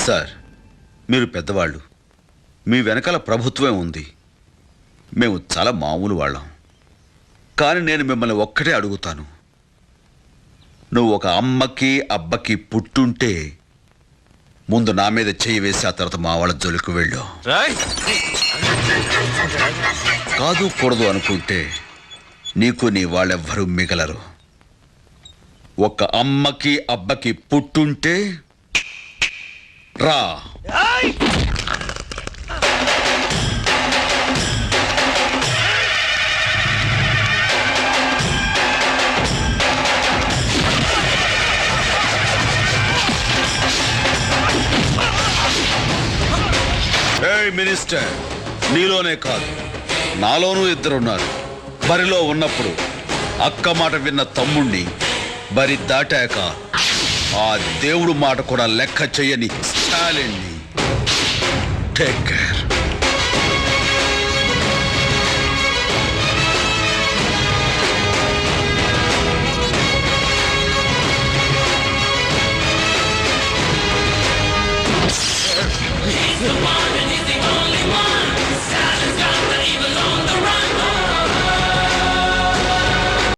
Sir, మీరు పెద్దవాళ్ళు, మీ వెనకాల ప్రభుత్వం ఉంది. మేము చాలా మామూలు వాళ్ళం. కానీ నేను మిమ్మల్ని ఒక్కటే అడుగుతాను. నువ్వు ఒక అమ్మకి అబ్బకి పుట్టుంటే ముందు నా మీద చెయ్యి వేసి ఆ తర్వాత మా వాళ్ళ జోలికి వెళ్ళు. కాదు కూడదు అనుకుంటే నీకు నీ వాళ్ళెవ్వరూ మిగలరు. ఒక అమ్మకి అబ్బకి పుట్టుంటే రా. మినిస్టర్, నీలోనే కాదు నాలోనూ ఇద్దరున్నారు. బరిలో ఉన్నప్పుడు అక్క మాట విన్న తమ్ముణ్ణి, బరి దాటాక ఆ దేవుడు మాట కూడా లెక్క చెయ్యని స్టాలిన్ని. Take care.